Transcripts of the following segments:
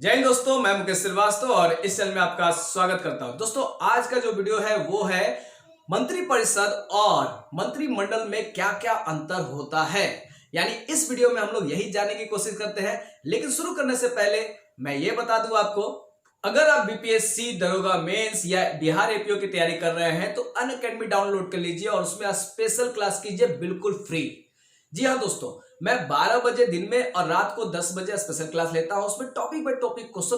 जय हिंद दोस्तों, मैं मुकेश श्रीवास्तव और इस चैनल में आपका स्वागत करता हूं। दोस्तों, आज का जो वीडियो है वो है मंत्रिपरिषद और मंत्रिमंडल में क्या क्या अंतर होता है। यानी इस वीडियो में हम लोग यही जानने की कोशिश करते हैं। लेकिन शुरू करने से पहले मैं ये बता दूं आपको, अगर आप बीपीएससी, दरोगा मेंस या बिहार एपीओ की तैयारी कर रहे हैं तो अनअकैडमी डाउनलोड कर लीजिए और उसमें स्पेशल क्लास कीजिए बिल्कुल फ्री। जी हाँ दोस्तों, मैं 12 बजे दिन में और रात को 10 बजे स्पेशल क्लास लेता हूं। उसमें टॉपिक बाय टॉपिक क्वेश्चन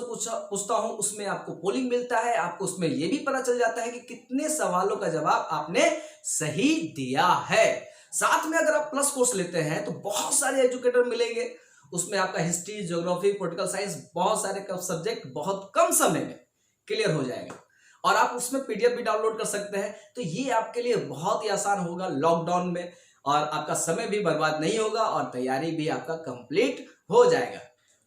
पूछता हूं। उसमें आपको पोलिंग मिलता है। आपको उसमें यह भी पता चल जाता है कि कितने सवालों का जवाब आपने सही दिया है। साथ में अगर आप प्लस कोर्स लेते हैं तो बहुत सारे एजुकेटर मिलेंगे। उसमें आपका हिस्ट्री, ज्योग्राफी, पॉलिटिकल साइंस, बहुत सारे सब्जेक्ट बहुत कम समय में क्लियर हो जाएगा और आप उसमें पीडीएफ भी डाउनलोड कर सकते हैं। तो ये आपके लिए बहुत ही आसान होगा लॉकडाउन में, और आपका समय भी बर्बाद नहीं होगा और तैयारी भी आपका कंप्लीट हो जाएगा।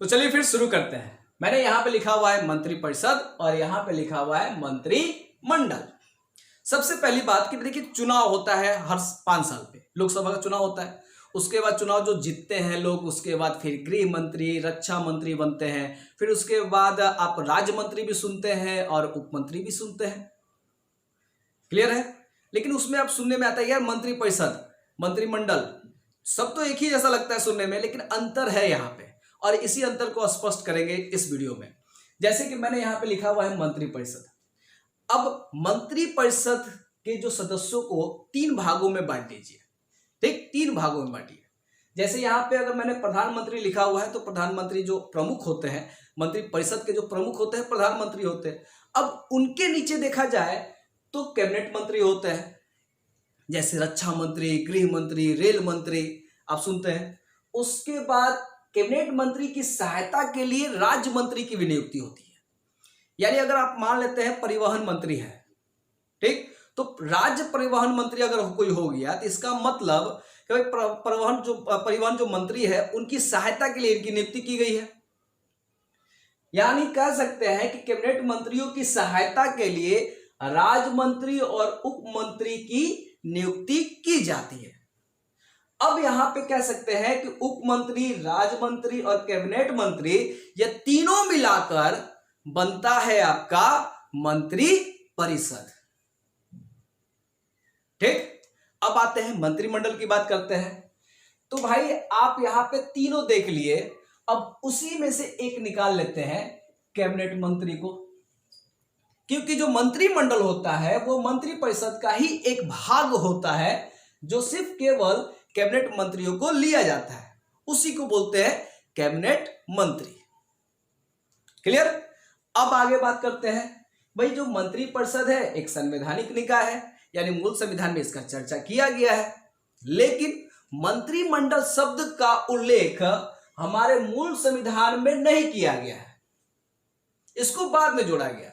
तो चलिए फिर शुरू करते हैं। मैंने यहां पे लिखा हुआ है मंत्रिपरिषद और यहां पे लिखा हुआ है मंत्रिमंडल। सबसे पहली बात कि देखिए, चुनाव होता है हर 5 साल पे, लोकसभा का चुनाव होता है। उसके बाद चुनाव जो जीतते हैं लोग, उसके बाद फिर गृह मंत्री, रक्षा मंत्री बनते हैं। फिर उसके बाद आप राज्य मंत्री भी सुनते हैं और उप मंत्री भी सुनते हैं। क्लियर है? लेकिन उसमें आप सुनने में आता है यार मंत्रिपरिषद, मंत्रिमंडल, सब तो एक ही जैसा लगता है सुनने में, लेकिन अंतर है यहाँ पे और इसी अंतर को स्पष्ट करेंगे इस वीडियो में। जैसे कि मैंने यहाँ पे लिखा हुआ है मंत्रिपरिषद। अब मंत्रिपरिषद के जो सदस्यों को 3 भागों में बांट दीजिए। ठीक, 3 भागों में बांटिए। जैसे यहाँ पे अगर मैंने प्रधानमंत्री लिखा हुआ है तो प्रधानमंत्री जो प्रमुख होते हैं, मंत्रिपरिषद के जो प्रमुख होते हैं प्रधानमंत्री होते हैं। अब उनके नीचे देखा जाए तो कैबिनेट मंत्री होते हैं, जैसे रक्षा मंत्री, गृह मंत्री, रेल मंत्री आप सुनते हैं। उसके बाद कैबिनेट मंत्री की सहायता के लिए राज्य मंत्री की भी नियुक्ति होती है। यानी अगर आप मान लेते हैं परिवहन मंत्री है, ठीक, तो राज्य परिवहन मंत्री अगर कोई हो गया तो इसका मतलब कि परिवहन जो मंत्री है उनकी सहायता के लिए इनकी नियुक्ति की गई है। यानी कह सकते हैं कि कैबिनेट मंत्रियों की सहायता के लिए राज्य मंत्री और उप मंत्री की नियुक्ति की जाती है। अब यहां पे कह सकते हैं कि उप मंत्री, राज्य मंत्री और कैबिनेट मंत्री, ये तीनों मिलाकर बनता है आपका मंत्रिपरिषद। ठीक, अब आते हैं मंत्रिमंडल की बात करते हैं। तो भाई आप यहां पे तीनों देख लिए, अब उसी में से एक निकाल लेते हैं, कैबिनेट मंत्री को, क्योंकि जो मंत्रिमंडल होता है वो मंत्रिपरिषद का ही एक भाग होता है जो सिर्फ केवल कैबिनेट मंत्रियों को लिया जाता है। उसी को बोलते हैं कैबिनेट मंत्री। क्लियर? अब आगे बात करते हैं। भाई जो मंत्रिपरिषद है एक संवैधानिक निकाय है, यानी मूल संविधान में इसका चर्चा किया गया है। लेकिन मंत्रिमंडल शब्द का उल्लेख हमारे मूल संविधान में नहीं किया गया है, इसको बाद में जोड़ा गया।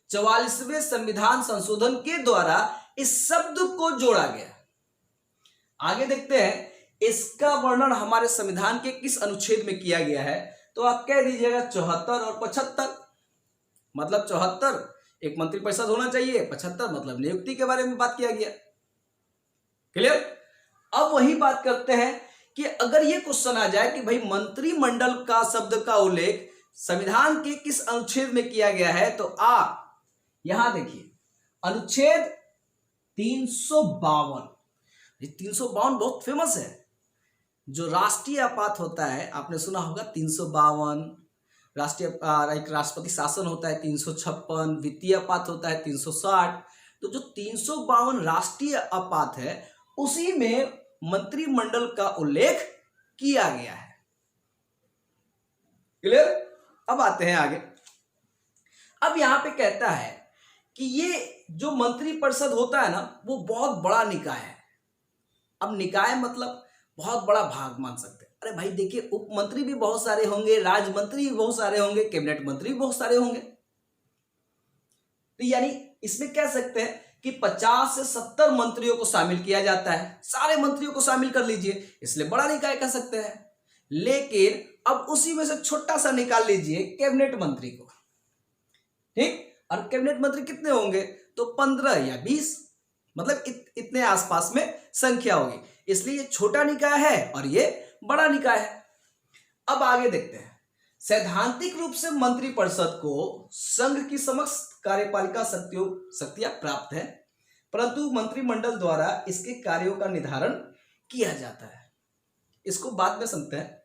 44वें संविधान संशोधन के द्वारा इस शब्द को जोड़ा गया। आगे देखते हैं इसका वर्णन हमारे संविधान के किस अनुच्छेद में किया गया है। तो आप कह दीजिएगा 74 और 75। मतलब 74 एक मंत्रिपरिषद होना चाहिए, 75 मतलब नियुक्ति के बारे में बात किया गया। क्लियर? अब वही बात करते हैं कि अगर ये क्वेश्चन आ जाए कि भाई मंत्रिमंडल का शब्द का उल्लेख संविधान के किस अनुच्छेद में किया गया है, तो आप यहां देखिए अनुच्छेद 352। 352 बहुत फेमस है। जो राष्ट्रीय आपात होता है आपने सुना होगा 352, एक राष्ट्रपति शासन होता है 356, वित्तीय आपात होता है 360। तो जो 352 राष्ट्रीय आपात है उसी में मंत्रिमंडल का उल्लेख किया गया है। क्लियर? अब आते हैं आगे। अब यहां पे कहता है कि ये जो मंत्रिपरिषद होता है ना वो बहुत बड़ा निकाय है। अब निकाय मतलब बहुत बड़ा भाग मान सकते हैं। अरे भाई देखिए, उप मंत्री भी बहुत सारे होंगे, राज्य मंत्री भी बहुत सारे होंगे, कैबिनेट मंत्री भी बहुत सारे होंगे। तो यानी इसमें कह सकते हैं कि 50 से 70 मंत्रियों को शामिल किया जाता है। सारे मंत्रियों को शामिल कर लीजिए, इसलिए बड़ा निकाय कह सकते हैं। लेकिन अब उसी में से छोटा सा निकाल लीजिए कैबिनेट मंत्री को। ठीक, और कैबिनेट मंत्री कितने होंगे? तो 15 या 20, मतलब इतने आसपास में संख्या होगी। इसलिए ये छोटा निकाय है और ये बड़ा निकाय है। अब आगे देखते हैं। सैद्धांतिक रूप से मंत्रिपरिषद को संघ की समस्त कार्यपालिका शक्तियां प्राप्त है, परंतु मंत्रिमंडल द्वारा इसके कार्यों का निर्धारण किया जाता है। इसको बाद में समझते हैं।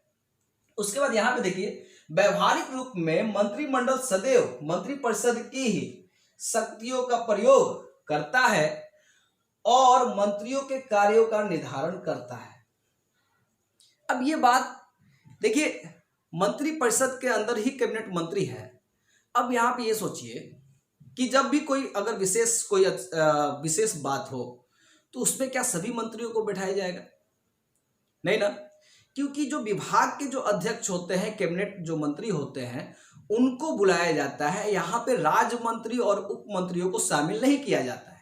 उसके बाद यहां पे देखिए, व्यवहारिक रूप में मंत्रिमंडल सदैव मंत्रिपरिषद की ही शक्तियों का प्रयोग करता है और मंत्रियों के कार्यों का निर्धारण करता है। अब ये बात देखिए, मंत्रिपरिषद के अंदर ही कैबिनेट मंत्री है। अब यहां पे ये सोचिए कि जब भी कोई अगर विशेष बात हो तो उसमें क्या सभी मंत्रियों को बैठाया जाएगा? नहीं ना, क्योंकि जो विभाग के जो अध्यक्ष होते हैं, कैबिनेट जो मंत्री होते हैं, उनको बुलाया जाता है। यहाँ पे राज्य मंत्री और उप मंत्रियों को शामिल नहीं किया जाता है।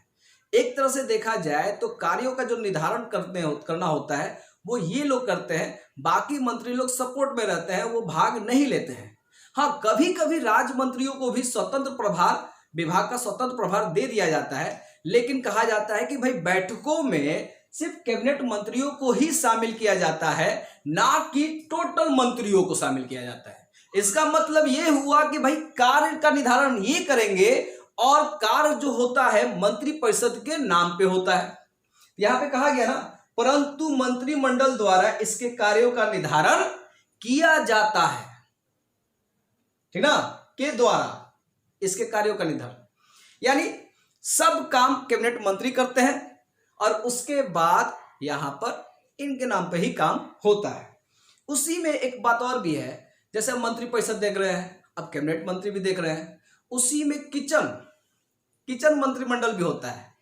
एक तरह से देखा जाए तो कार्यों का जो निर्धारण करना होता है वो ये लोग करते हैं, बाकी मंत्री लोग सपोर्ट में रहते हैं, वो भाग नहीं लेते हैं। हाँ, कभी कभी राज्य मंत्रियों को भी स्वतंत्र प्रभार, विभाग का स्वतंत्र प्रभार दे दिया जाता है, लेकिन कहा जाता है कि भाई बैठकों में सिर्फ कैबिनेट मंत्रियों को ही शामिल किया जाता है, ना कि टोटल मंत्रियों को शामिल किया जाता है। इसका मतलब यह हुआ कि भाई कार्य का निर्धारण ये करेंगे और कार्य जो होता है मंत्रिपरिषद के नाम पे होता है। यहां पे कहा गया ना, परंतु मंत्रिमंडल द्वारा इसके कार्यों का निर्धारण किया जाता है, ठीक ना, के द्वारा इसके कार्यों का निर्धारण, यानी सब काम कैबिनेट मंत्री करते हैं और उसके बाद यहां पर इनके नाम पे ही काम होता है। उसी में एक बात और भी है, जैसे हम मंत्रिपरिषद देख रहे हैं, अब कैबिनेट मंत्री भी देख रहे हैं, उसी में किचन मंत्रिमंडल भी होता है।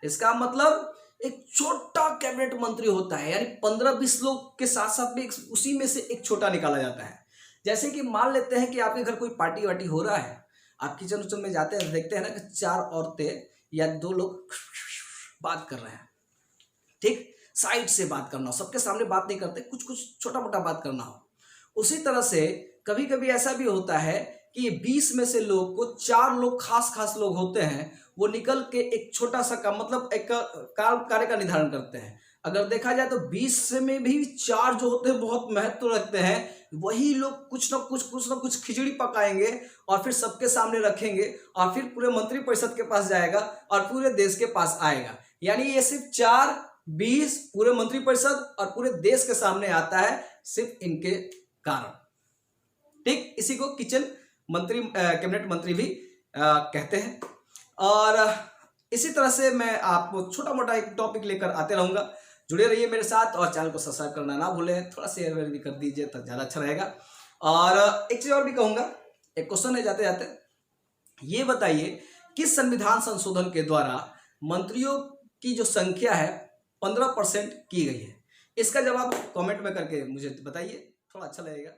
इसका मतलब एक छोटा कैबिनेट मंत्री होता है, यानी 15-20 लोग के साथ साथ में उसी में से एक छोटा निकाला जाता है। जैसे कि मान लेते हैं कि आपके घर कोई पार्टी वार्टी हो रहा है, आप किचन उचन में जाते हैं, देखते हैं ना कि 4 औरतें या 2 लोग बात कर रहे हैं, ठीक, साइड से बात करना हो, सबके सामने बात नहीं करते, कुछ कुछ छोटा मोटा बात करना हो। उसी तरह से कभी कभी ऐसा भी होता है कि 20 में से लोग को 4 लोग खास लोग होते हैं, वो निकल के एक छोटा सा काम, मतलब एक कार्य का निर्धारण करते हैं। अगर देखा जाए तो 20 में भी 4 जो होते हैं बहुत महत्व रखते हैं, वही लोग कुछ ना कुछ खिचड़ी पकाएंगे और फिर सबके सामने रखेंगे और फिर पूरे मंत्रिपरिषद के पास जाएगा और पूरे देश के पास आएगा। यानी ये सिर्फ 4, 20 पूरे मंत्रिपरिषद और पूरे देश के सामने आता है सिर्फ इनके कारण, ठीक। इसी को किचन मंत्री, कैबिनेट मंत्री भी कहते हैं। और इसी तरह से मैं आपको छोटा मोटा एक टॉपिक लेकर आते रहूंगा। जुड़े रहिए मेरे साथ और चैनल को सब्सक्राइब करना ना भूलें, थोड़ा शेयर भी कर दीजिए तो ज़्यादा अच्छा रहेगा। और एक चीज़ और भी कहूँगा, एक क्वेश्चन है जाते जाते, ये बताइए किस संविधान संशोधन के द्वारा मंत्रियों की जो संख्या है 15% की गई है? इसका जवाब कमेंट में करके मुझे बताइए, थोड़ा अच्छा लगेगा।